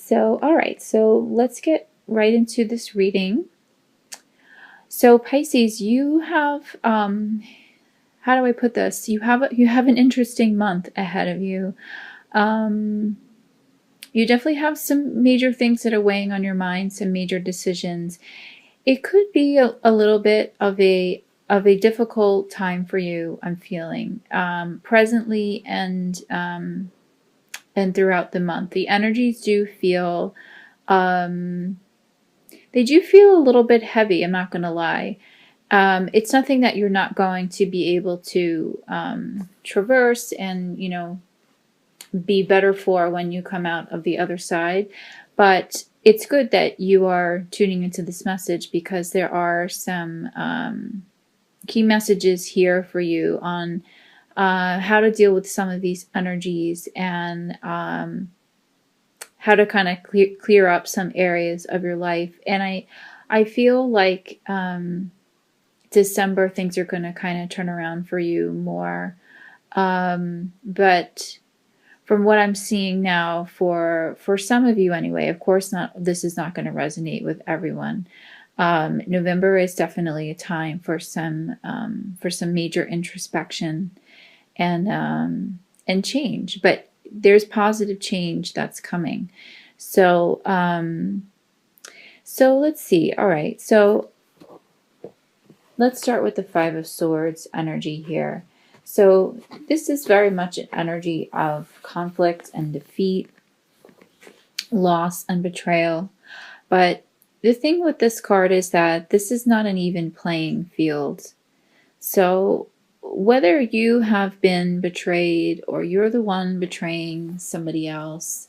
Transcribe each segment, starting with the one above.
So, all right, so let's get right into this reading. So, Pisces, you have, how do I put this? You have an interesting month ahead of you. You definitely have some major things that are weighing on your mind, some major decisions. It could be a little bit of a difficult time for you, I'm feeling, presently and throughout the month. The energies do feel, they do feel a little bit heavy, I'm not going to lie. It's something that you're not going to be able to traverse and, be better for when you come out of the other side. But it's good that you are tuning into this message, because there are some key messages here for you on how to deal with some of these energies, and how to kind of clear up some areas of your life. And I feel like December, things are going to kind of turn around for you more. But from what I'm seeing now, for some of you anyway, of course, this is not going to resonate with everyone. November is definitely a time for some major introspection and change, but there's positive change that's coming. So let's see. All right, so let's start with the Five of Swords energy here. So this is very much an energy of conflict and defeat, loss and betrayal. But the thing with this card is that this is not an even playing field. So whether you have been betrayed or you're the one betraying somebody else,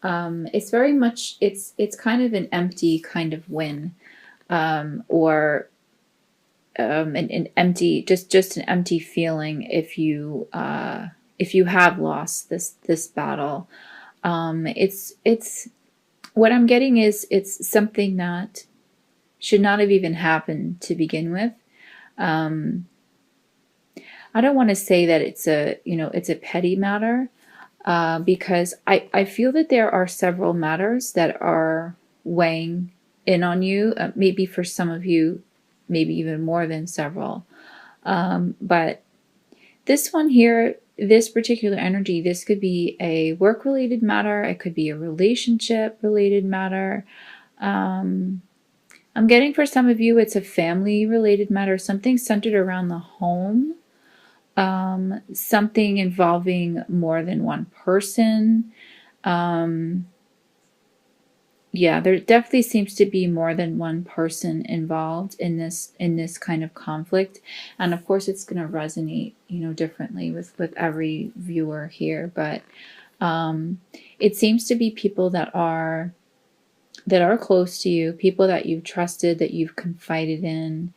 it's very much, it's kind of an empty kind of win, or an empty, just an empty feeling if you have lost this battle. It's what I'm getting is it's something that should not have even happened to begin with. I don't want to say that it's a petty matter, because I feel that there are several matters that are weighing in on you. Maybe for some of you, maybe even more than several. But this one here, this particular energy, this could be a work-related matter. It could be a relationship-related matter. I'm getting for some of you, it's a family-related matter, something centered around the home, something involving more than one person. Yeah, there definitely seems to be more than one person involved in this kind of conflict. And of course it's going to resonate, differently with every viewer here. But it seems to be people that are close to you, people that you've trusted, that you've confided in.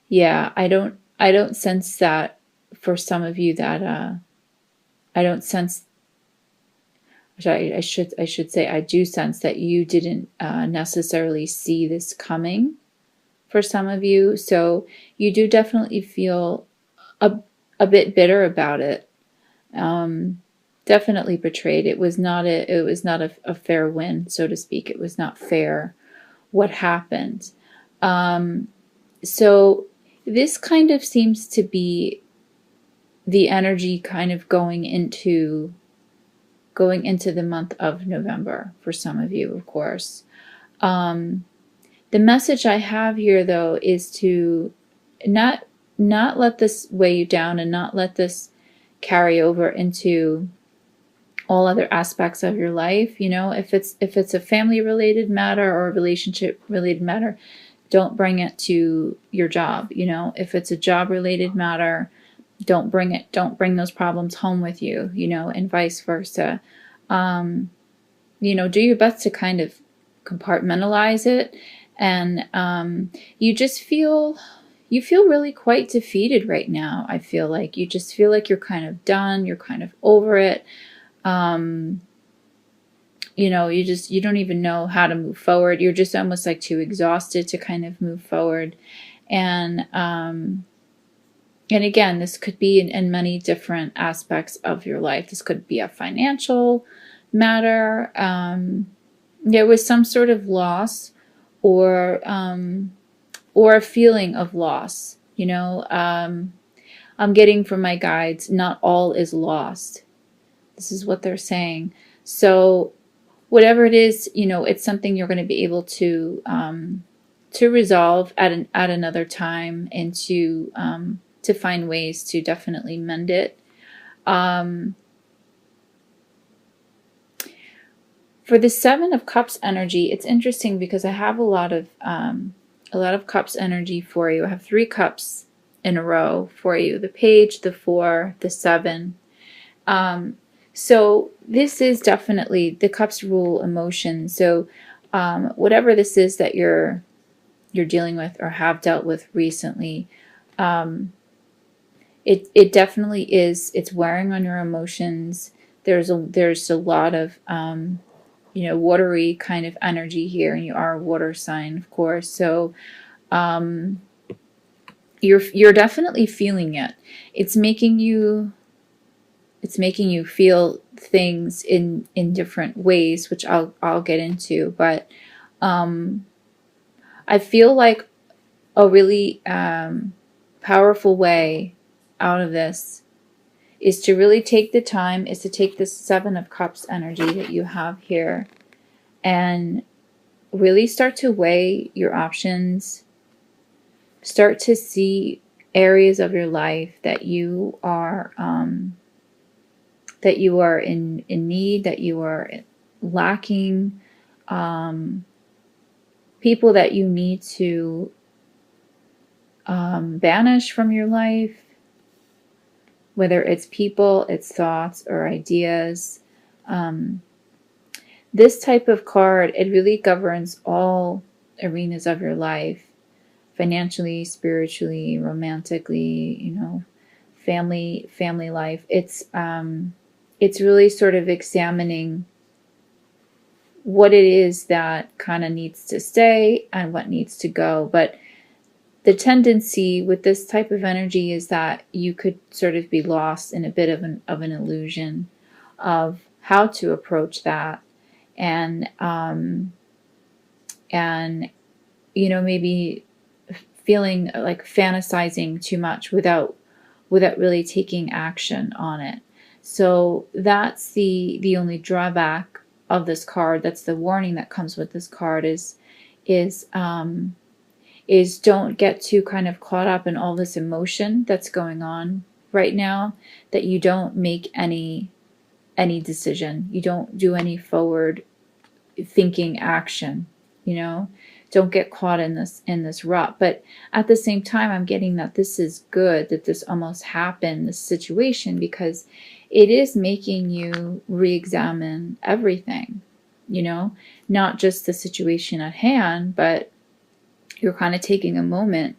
Yeah, I don't sense that for some of you that I don't sense, I should say, I do sense that you didn't necessarily see this coming for some of you. So you do definitely feel a bit bitter about it. Definitely betrayed. It was not a fair win, so to speak. It was not fair what happened. So this kind of seems to be the energy kind of going into the month of November for some of you, of course. The message I have here, though, is to not let this weigh you down, and not let this carry over into all other aspects of your life. If it's a family-related matter or a relationship-related matter, don't bring it to your job. If it's a job-related matter, don't bring those problems home with you, and vice versa. Do your best to kind of compartmentalize it. And you feel really quite defeated right now. I feel like you just feel like you're kind of done. You're kind of over it. You don't even know how to move forward. You're just almost like too exhausted to kind of move forward. And And again, this could be in many different aspects of your life. This could be a financial matter. There was some sort of loss, or a feeling of loss. I'm getting from my guides, not all is lost. This is what they're saying. So whatever it is, it's something you're going to be able to resolve at another time, and to find ways to definitely mend it. For the Seven of Cups energy, it's interesting because I have a lot of Cups energy for you. I have 3 cups in a row for you: the Page, the 4, the 7. So this is definitely, the cups rule emotion. So whatever this is that you're dealing with or have dealt with recently, it definitely is. It's wearing on your emotions. There's a lot of watery kind of energy here, and you are a water sign, of course. So you're definitely feeling it. It's making you feel things in different ways, which I'll get into. But I feel like a really powerful way out of this is to really take the time, is to take this 7 of Cups energy that you have here and really start to weigh your options. Start to see areas of your life that you are in need, that you are lacking, people that you need to banish from your life, whether it's people, it's thoughts, or ideas. This type of card, it really governs all arenas of your life: financially, spiritually, romantically, family life. It's really sort of examining what it is that kind of needs to stay and what needs to go. But the tendency with this type of energy is that you could sort of be lost in a bit of an illusion of how to approach that, and maybe feeling like fantasizing too much without really taking action on it. So that's the only drawback of this card. That's the warning that comes with this card, is don't get too kind of caught up in all this emotion that's going on right now, that you don't make any decision. You don't do any forward thinking action, don't get caught in this rut. But at the same time, I'm getting that this is good, that this almost happened, this situation, because it is making you re-examine everything, not just the situation at hand, but you're kind of taking a moment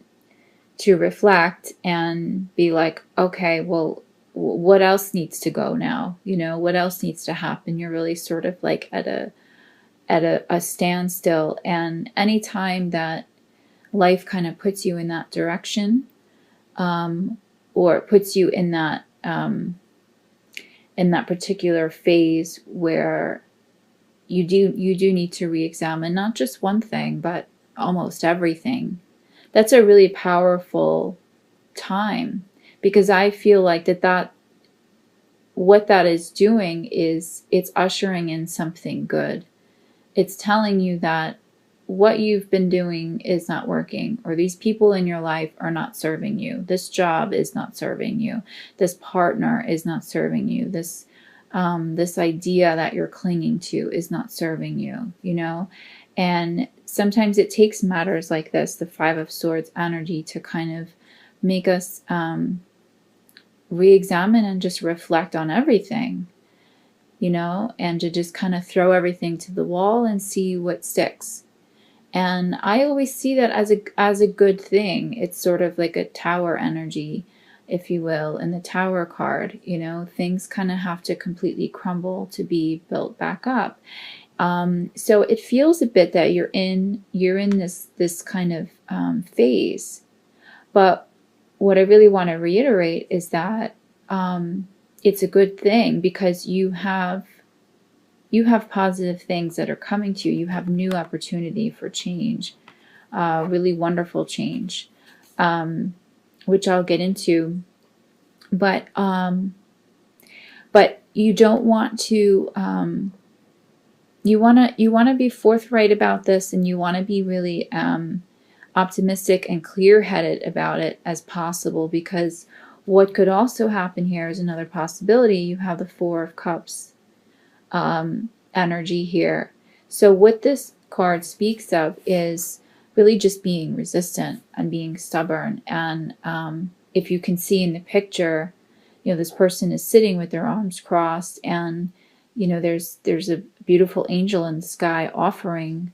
to reflect and be like, okay, well, what else needs to go now? What else needs to happen? You're really sort of like at a standstill. And anytime that life kind of puts you in that direction, or puts you in that particular phase where you do need to re-examine not just one thing, but almost everything, that's a really powerful time, because I feel like that what that is doing is it's ushering in something good. It's telling you that what you've been doing is not working, or these people in your life are not serving you. This job is not serving you. This partner is not serving you. This idea that you're clinging to is not serving you, And sometimes it takes matters like this, the 5 of Swords energy, to kind of make us re-examine and just reflect on everything, and to just kind of throw everything to the wall and see what sticks. And I always see that as a good thing. It's sort of like a tower energy, if you will, in the Tower card. Things kind of have to completely crumble to be built back up. So it feels a bit that you're in this kind of phase. But what I really want to reiterate is that it's a good thing, because you have positive things that are coming to you. You have new opportunity for change, really wonderful change, which I'll get into. But you don't want to. You want to be forthright about this, and you want to be really optimistic and clear-headed about it as possible, because what could also happen here is another possibility. You have the Four of Cups energy here. So what this card speaks of is really just being resistant and being stubborn. And if you can see in the picture, this person is sitting with their arms crossed, and there's a beautiful angel in the sky offering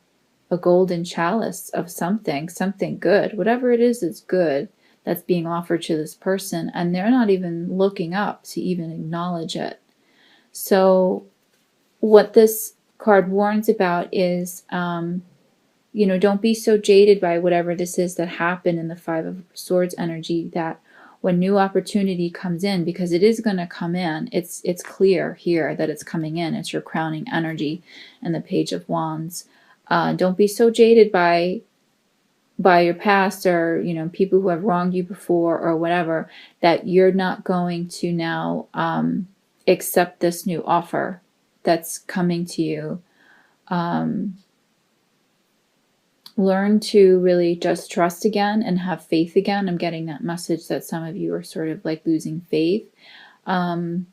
a golden chalice of something good. Whatever it is good that's being offered to this person, and they're not even looking up to even acknowledge it. So what this card warns about is, don't be so jaded by whatever this is that happened in the Five of Swords energy, that when new opportunity comes in, because it is going to come in, it's clear here that it's coming in. It's your crowning energy and the Page of Wands. Don't be so jaded by your past, or people who have wronged you before or whatever, that you're not going to now accept this new offer that's coming to you. Learn to really just trust again and have faith again. I'm getting that message that some of you are sort of like losing faith. You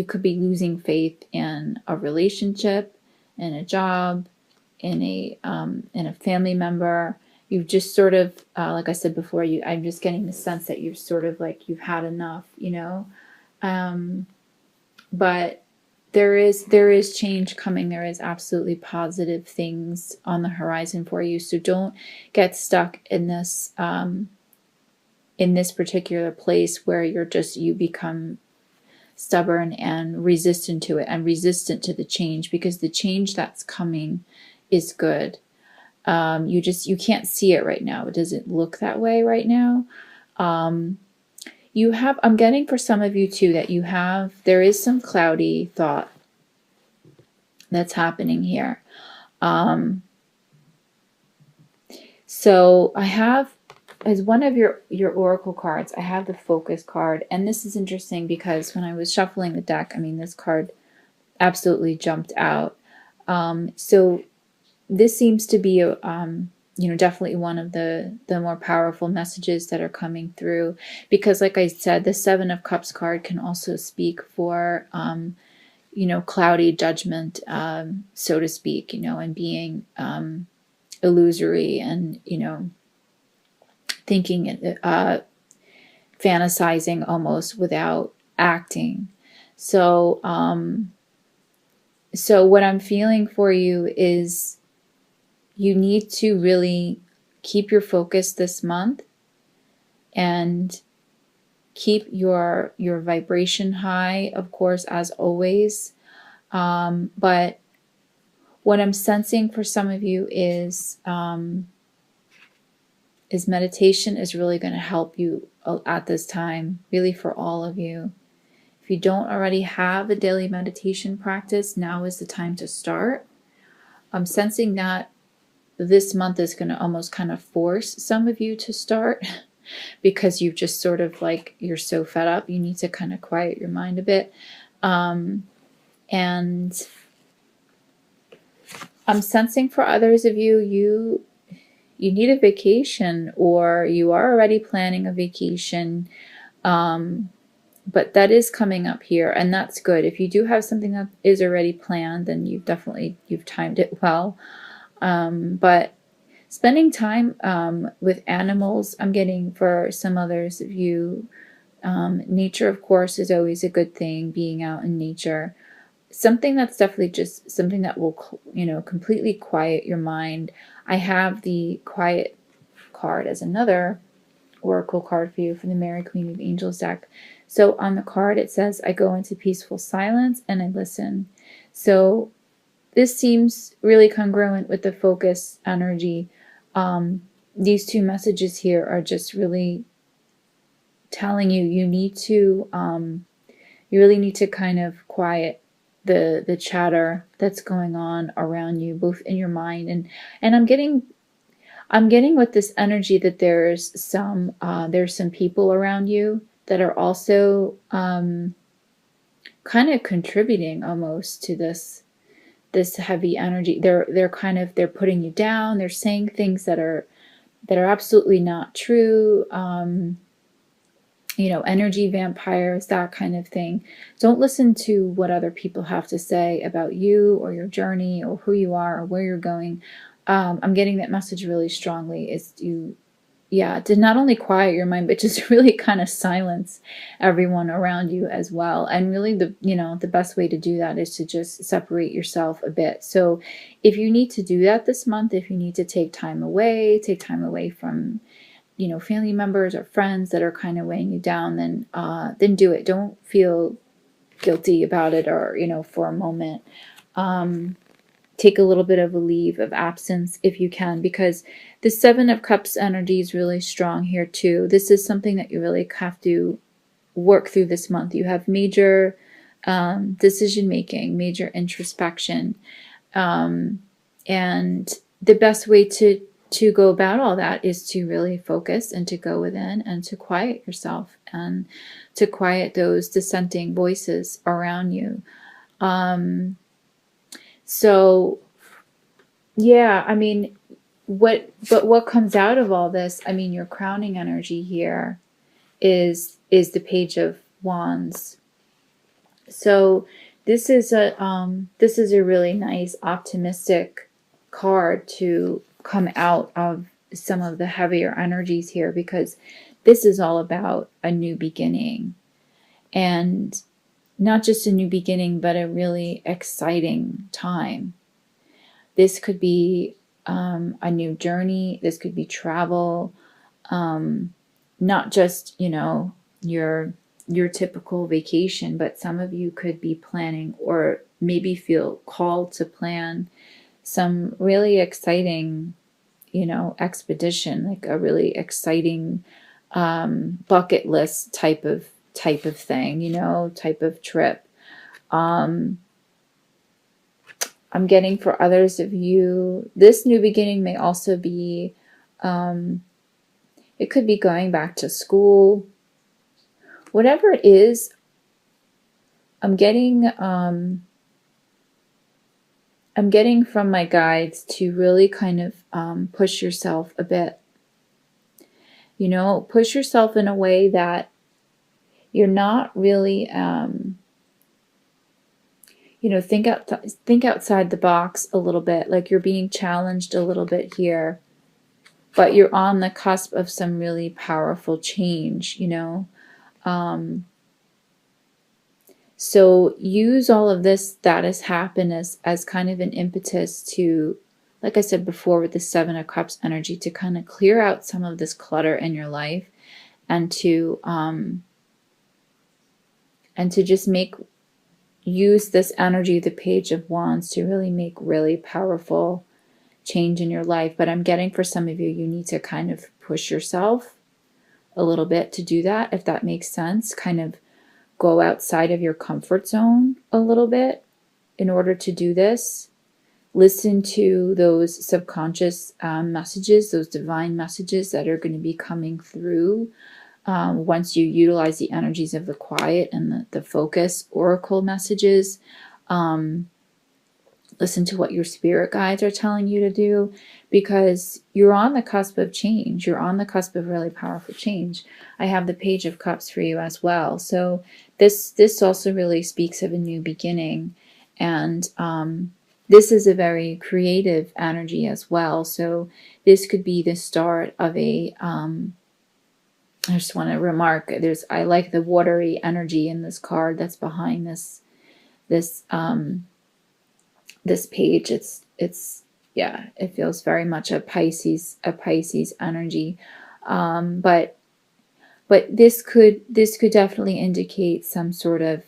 could be losing faith in a relationship, in a job, in a family member. You've just sort of, like I said before, I'm just getting the sense that you're sort of like, you've had enough, but there is change coming. There is absolutely positive things on the horizon for you. So don't get stuck in this particular place where you become stubborn and resistant to it, and resistant to the change, because the change that's coming is good. You can't see it right now. It doesn't look that way right now. I'm getting for some of you too that there is some cloudy thought that's happening here. So I have, as one of your oracle cards, I have the Focus card. And this is interesting because when I was shuffling the deck, this card absolutely jumped out. So this seems to be definitely one of the more powerful messages that are coming through, because like I said, the Seven of Cups card can also speak for cloudy judgment, so to speak, and being illusory, and thinking, fantasizing almost without acting. So what I'm feeling for you is, you need to really keep your focus this month and keep your vibration high, of course, as always. But what I'm sensing for some of you is meditation is really going to help you at this time, really for all of you. If you don't already have a daily meditation practice, now is the time to start. I'm sensing that this month is going to almost kind of force some of you to start, because you've just sort of like, you're so fed up. You need to kind of quiet your mind a bit. And I'm sensing for others of you, you need a vacation, or you are already planning a vacation. But that is coming up here, and that's good. If you do have something that is already planned, then you've timed it well. But spending time with animals, I'm getting for some others of you, nature, of course, is always a good thing, being out in nature. Something that's definitely just something that will, completely quiet your mind. I have the Quiet card as another oracle card for you from the Mary Queen of Angels deck. So on the card, it says, I go into peaceful silence and I listen. So this seems really congruent with the Focus energy. These two messages here are just really telling you you need to you really need to kind of quiet the chatter that's going on around you, both in your mind and I'm getting with this energy that there's some people around you that are also kind of contributing almost to this heavy energy. They're putting you down. They're saying things that are absolutely not true. You know, energy vampires, that kind of thing. Don't listen to what other people have to say about you or your journey or who you are or where you're going. I'm getting that message really strongly is to not only quiet your mind, but just really kind of silence everyone around you as well. And really the best way to do that is to just separate yourself a bit. So if you need to do that this month, if you need to take time away from, family members or friends that are kind of weighing you down, then do it. Don't feel guilty about it or, for a moment. Take a little bit of a leave of absence if you can, because the Seven of Cups energy is really strong here too. This is something that you really have to work through this month. You have major decision making, major introspection, and the best way to go about all that is to really focus and to go within and to quiet yourself and to quiet those dissenting voices around you. So yeah, I mean, what comes out of all this? I mean, your crowning energy here is the Page of Wands. So this is a really nice optimistic card to come out of some of the heavier energies here, because this is all about a new beginning, and not just a new beginning, but a really exciting time. This could be a new journey. This could be travel, not just your typical vacation, but some of you could be planning or maybe feel called to plan some really exciting, expedition, like a really exciting bucket list type of thing, type of trip. I'm getting for others of you, this new beginning may also be, it could be going back to school. Whatever it is, I'm getting from my guides to really kind of push yourself a bit. Push yourself in a way that you're not really, think outside the box a little bit, like you're being challenged a little bit here, but you're on the cusp of some really powerful change, So use all of this that has happened as kind of an impetus to, like I said before with the Seven of Cups energy, to kind of clear out some of this clutter in your life and to just use this energy, the Page of Wands, to really make really powerful change in your life. But I'm getting for some of you, you need to kind of push yourself a little bit to do that, if that makes sense. Kind of go outside of your comfort zone a little bit in order to do this. Listen to those subconscious messages, those divine messages that are going to be coming through once you utilize the energies of the quiet and the focus oracle messages. Listen to what your spirit guides are telling you to do, because you're on the cusp of change. You're on the cusp of really powerful change. I have the Page of Cups for you as well. So this also really speaks of a new beginning. And this is a very creative energy as well. So this could be the start of a, I just want to remark, I like the watery energy in this card that's behind this page. Yeah, it feels very much a Pisces energy. But this could definitely indicate some sort of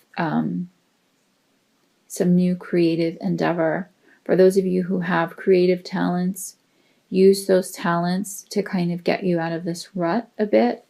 some new creative endeavor. For those of you who have creative talents, use those talents to kind of get you out of this rut a bit.